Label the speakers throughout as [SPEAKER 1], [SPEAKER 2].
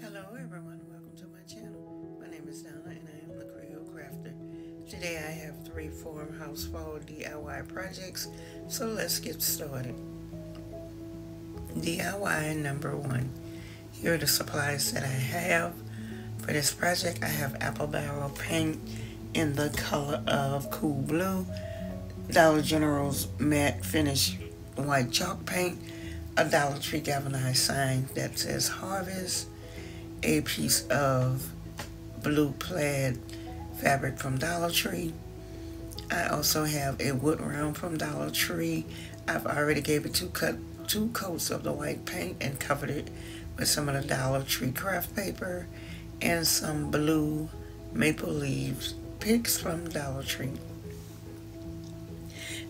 [SPEAKER 1] Hello everyone, welcome to my channel. My name is Donna and I am the Creole Crafter. Today I have 3 Farmhouse Fall DIY projects, so let's get started. DIY number 1. Here are the supplies that I have. For this project I have apple barrel paint in the color of cool blue, Dollar General's matte finish white chalk paint, a Dollar Tree galvanized sign that says Harvest, a piece of blue plaid fabric from Dollar Tree. I also have a wood round from Dollar Tree. I've already gave it two coats of the white paint and covered it with some of the Dollar Tree craft paper and some blue maple leaves picks from Dollar Tree.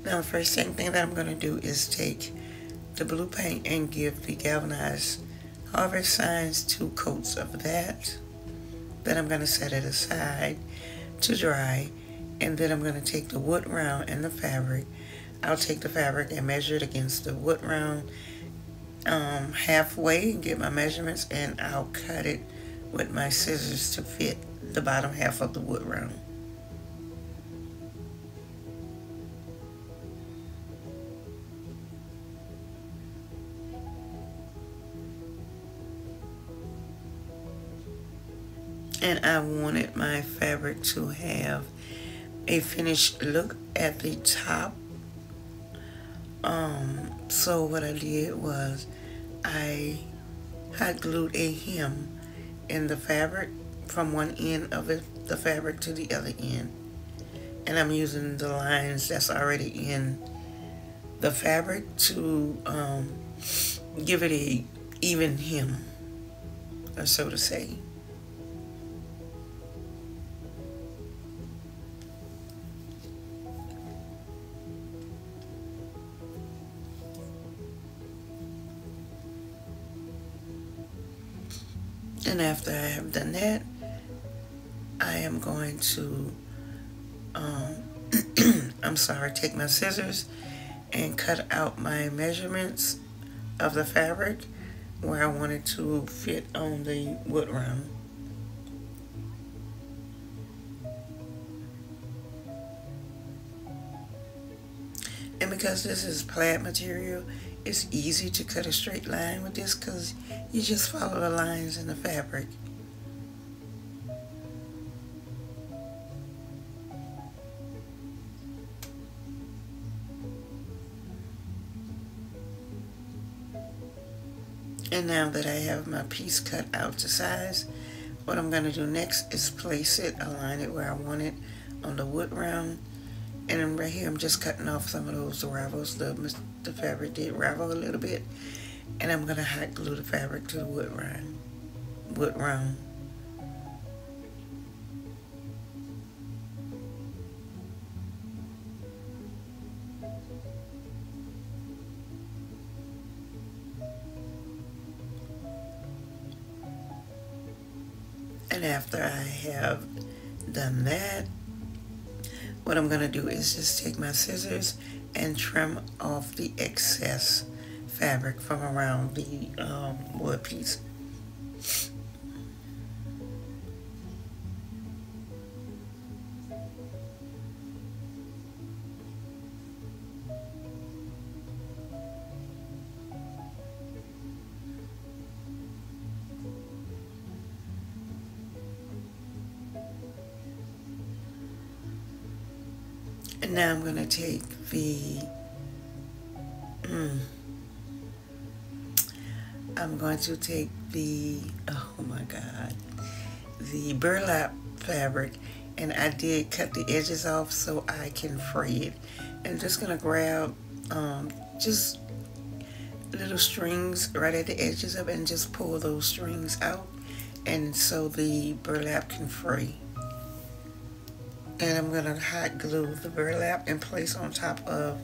[SPEAKER 1] Now the first thing that I'm going to do is take the blue paint and give the galvanized Harvest signs 2 coats of that. Then I'm going to set it aside to dry, and then I'm going to take the wood round and the fabric. I'll take the fabric and measure it against the wood round halfway and get my measurements, and I'll cut it with my scissors to fit the bottom half of the wood round. And I wanted my fabric to have a finished look at the top. So what I did was I hot glued a hem in the fabric from one end of the fabric to the other end. And I'm using the lines that's already in the fabric to give it a even hem, or so to say. And after I have done that, I am going to, take my scissors and cut out my measurements of the fabric where I want it to fit on the wood round. And because this is plaid material, it's easy to cut a straight line with this because you just follow the lines in the fabric. And now that I have my piece cut out to size, what I'm going to do next is place it, align it where I want it on the wood round. And then right here, I'm just cutting off some of those ravels. The fabric did ravel a little bit. And I'm going to hot glue the fabric to the wood round. And after I have done that, what I'm going to do is just take my scissors and trim off the excess fabric from around the wood piece. And now I'm going to take the burlap fabric, and I did cut the edges off so I can fray it. And I'm just going to grab just little strings right at the edges of it and just pull those strings out, and so the burlap can fray. And I'm going to hot glue the burlap and place on top of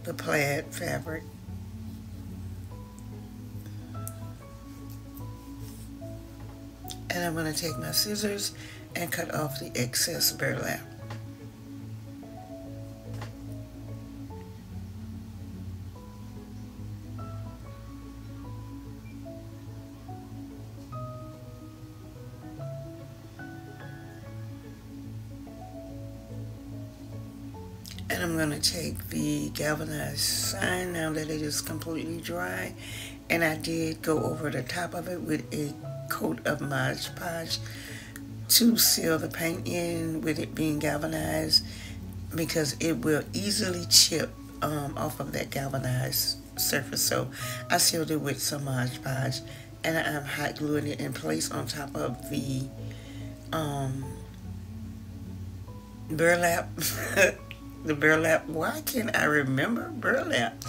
[SPEAKER 1] the plaid fabric. And I'm going to take my scissors and cut off the excess burlap. And I'm going to take the galvanized sign now that it is completely dry. And I did go over the top of it with a coat of Mod Podge to seal the paint in with it being galvanized, because it will easily chip off of that galvanized surface. So I sealed it with some Mod Podge, and I'm hot gluing it in place on top of the burlap. The burlap. Why can't I remember burlap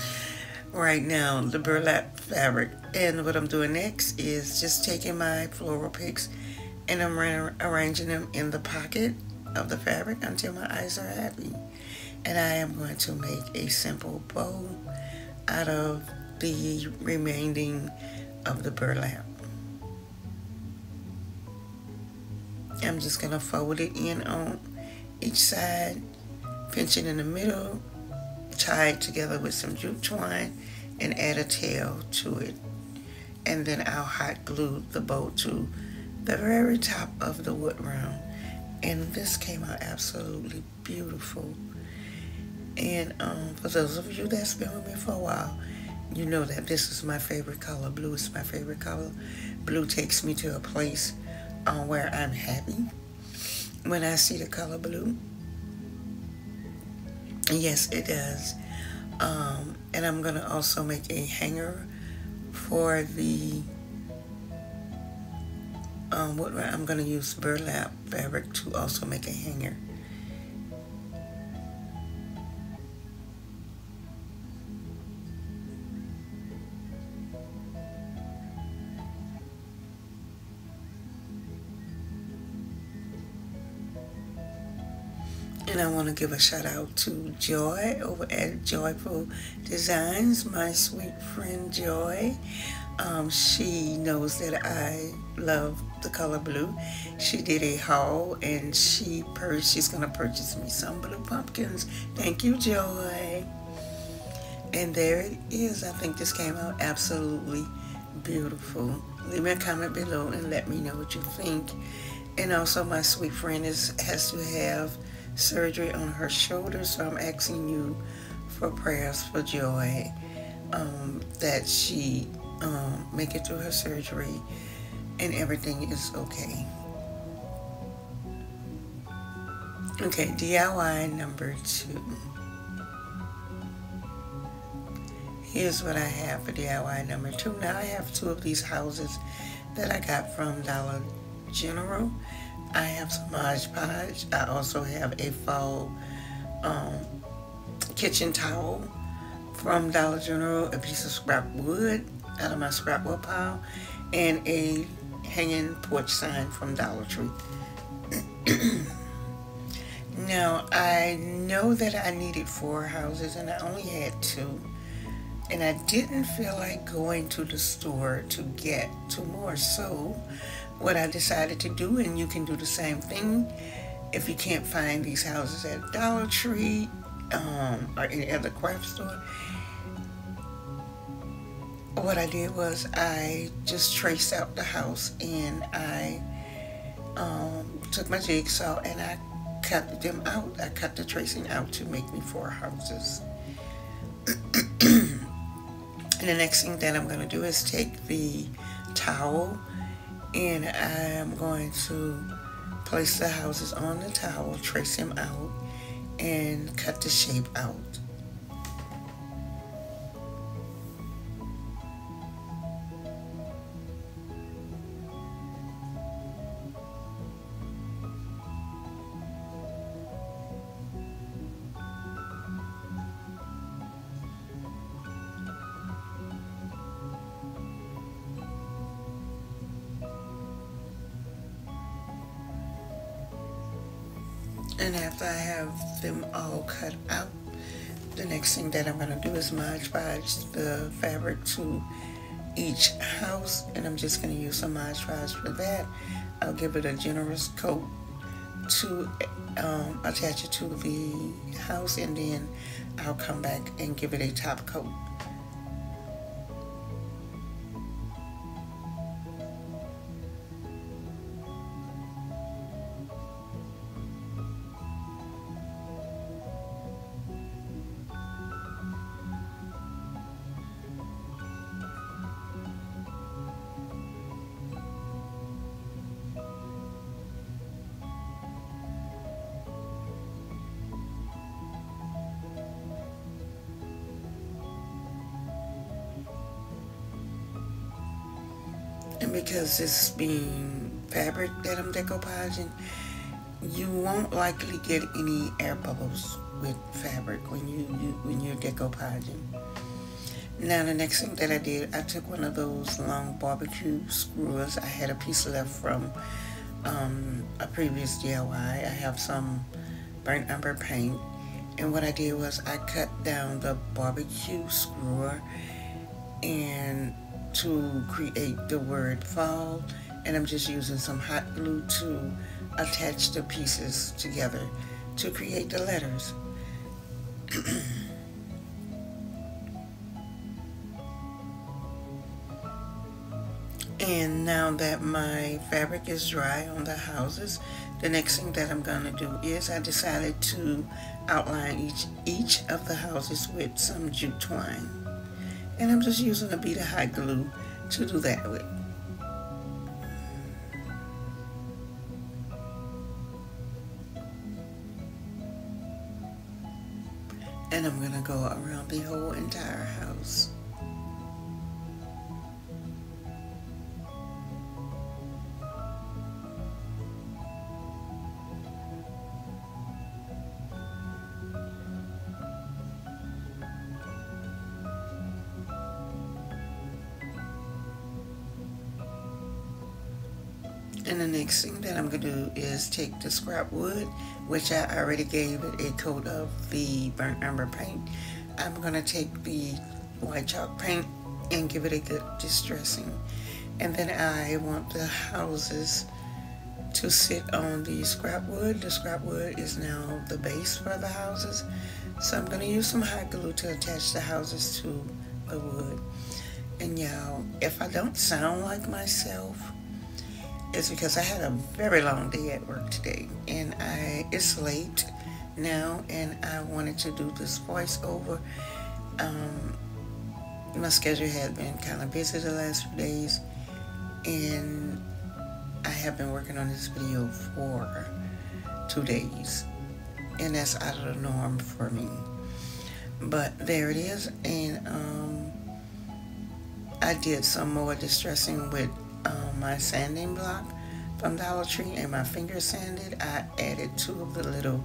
[SPEAKER 1] right now? The burlap fabric. And what I'm doing next is just taking my floral picks and I'm arranging them in the pocket of the fabric until my eyes are happy. And I am going to make a simple bow out of the remaining of the burlap. I'm just going to fold it in on each side, pinch it in the middle, tie it together with some jute twine, and add a tail to it. And then I'll hot glue the bow to the very top of the wood round. And this came out absolutely beautiful. And for those of you that's been with me for a while, you know that this is my favorite color. Blue is my favorite color. Blue takes me to a place where I'm happy when I see the color blue. And yes, it does. And I'm going to also make a hanger for the wood. I'm going to use burlap fabric to also make a hanger. And I want to give a shout out to Joy over at Joyful Designs, my sweet friend Joy. She knows that I love the color blue. She did a haul and she's going to purchase me some blue pumpkins. Thank you, Joy. And there it is. I think this came out absolutely beautiful. Leave me a comment below and let me know what you think. And also, my sweet friend has to have surgery on her shoulder, so I'm asking you for prayers for Joy, that she make it through her surgery and everything is okay. Okay, DIY number 2. Here's what I have for DIY number 2. Now I have 2 of these houses that I got from Dollar General. I have some Mod Podge. I also have a fall kitchen towel from Dollar General, a piece of scrap wood out of my scrap wood pile, and a hanging porch sign from Dollar Tree. Now, I know that I needed 4 houses and I only had 2. And I didn't feel like going to the store to get 2 more. So what I decided to do, and you can do the same thing if you can't find these houses at Dollar Tree or any other craft store, what I did was I just traced out the house, and I took my jigsaw and I cut them out. I cut the tracing out to make me 4 houses. And the next thing that I'm going to do is take the towel, and I'm going to place the houses on the towel, trace them out, and cut the shape out. And after I have them all cut out, the next thing that I'm going to do is Mod Podge the fabric to each house, and I'm just going to use some Mod Podge for that. I'll give it a generous coat to attach it to the house, and then I'll come back and give it a top coat. because this being fabric that I'm decoupaging, you won't likely get any air bubbles with fabric when you're decoupaging. Now the next thing that I did, I took one of those long barbecue skewers. I had a piece left from a previous DIY. I have some burnt umber paint, and what I did was I cut down the barbecue skewer and to create the word fall, and I'm just using some hot glue to attach the pieces together to create the letters. And now that my fabric is dry on the houses, the next thing that I'm going to do is I decided to outline each of the houses with some jute twine. And I'm just using a bead of hot glue to do that with. And I'm going to go around the whole entire house. And the next thing that I'm going to do is take the scrap wood, which I already gave it a coat of the burnt umber paint. I'm going to take the white chalk paint and give it a good distressing. And then I want the houses to sit on the scrap wood. The scrap wood is now the base for the houses. So I'm going to use some hot glue to attach the houses to the wood. And y'all, if I don't sound like myself, it's because I had a very long day at work today, and it's late now, and I wanted to do this voiceover. My schedule has been kind of busy the last few days, and I have been working on this video for 2 days, and that's out of the norm for me. But there it is, and I did some more distressing with my sanding block from Dollar Tree and my finger sanded. I added 2 of the little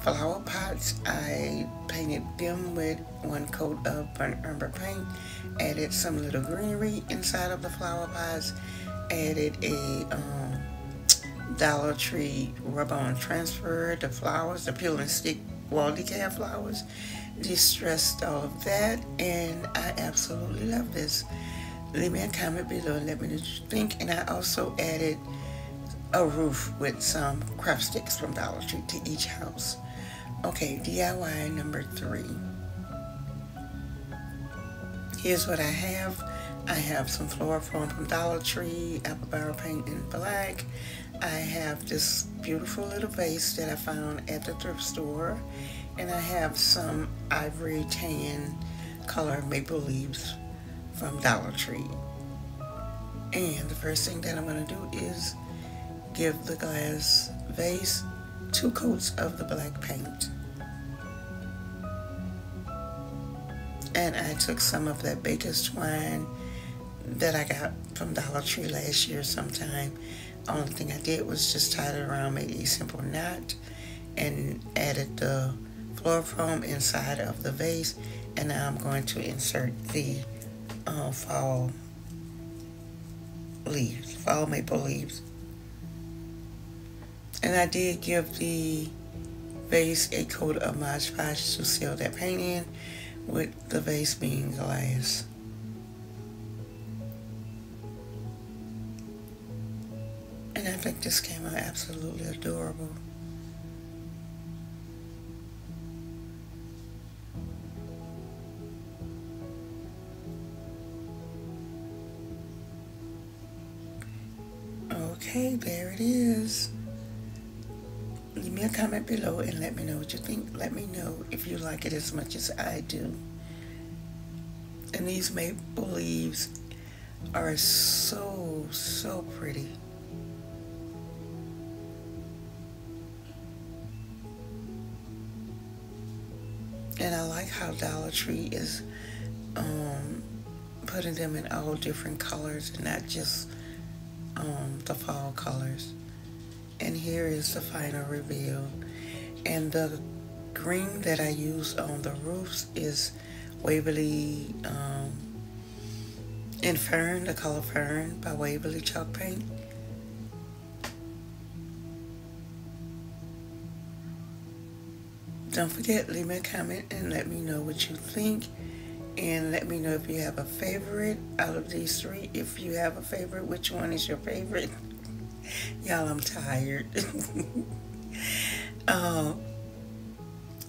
[SPEAKER 1] flower pots. I painted them with 1 coat of burnt umber paint, added some little greenery inside of the flower pots, added a Dollar Tree rub-on transfer, the flowers, the peel and stick wall decal flowers, distressed all of that, and I absolutely love this. Leave me a comment below and let me know what you think. And I also added a roof with some craft sticks from Dollar Tree to each house. Okay, DIY number 3. Here's what I have. I have some floor foam from Dollar Tree, apple barrel paint in black. I have this beautiful little vase that I found at the thrift store. And I have some ivory tan color maple leaves from Dollar Tree. And the first thing that I'm going to do is give the glass vase 2 coats of the black paint. And I took some of that baker's twine that I got from Dollar Tree last year sometime. Only thing I did was just tied it around, made a simple knot, and added the floor foam inside of the vase. And now I'm going to insert the fall leaves, fall maple leaves. And I did give the vase a coat of Mod Podge to seal that paint in, with the vase being glass. And I think this came out absolutely adorable. Okay, there it is. Leave me a comment below and let me know what you think. Let me know if you like it as much as I do. And these maple leaves are so, so pretty. And I like how Dollar Tree is putting them in all different colors and not just the fall colors. And here is the final reveal. And the green that I used on the roofs is Waverly in Fern, the color Fern by Waverly Chalk Paint. Don't forget, leave me a comment and let me know what you think. And let me know if you have a favorite out of these three. If you have a favorite, which one is your favorite? Y'all, I'm tired.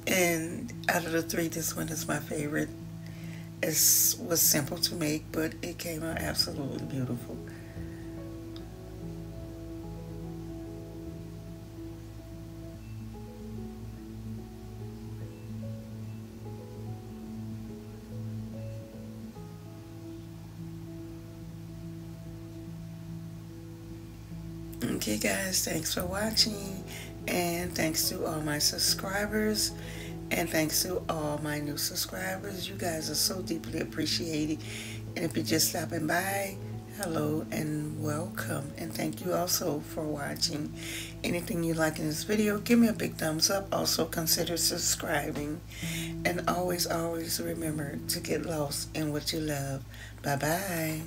[SPEAKER 1] And out of the three, this one is my favorite. It was simple to make, but it came out absolutely beautiful. Okay guys, thanks for watching, and thanks to all my subscribers, and thanks to all my new subscribers. You guys are so deeply appreciated. And if you're just stopping by, hello and welcome, and thank you also for watching. Anything you like in this video, give me a big thumbs up. Also consider subscribing, and always remember to get lost in what you love. Bye bye.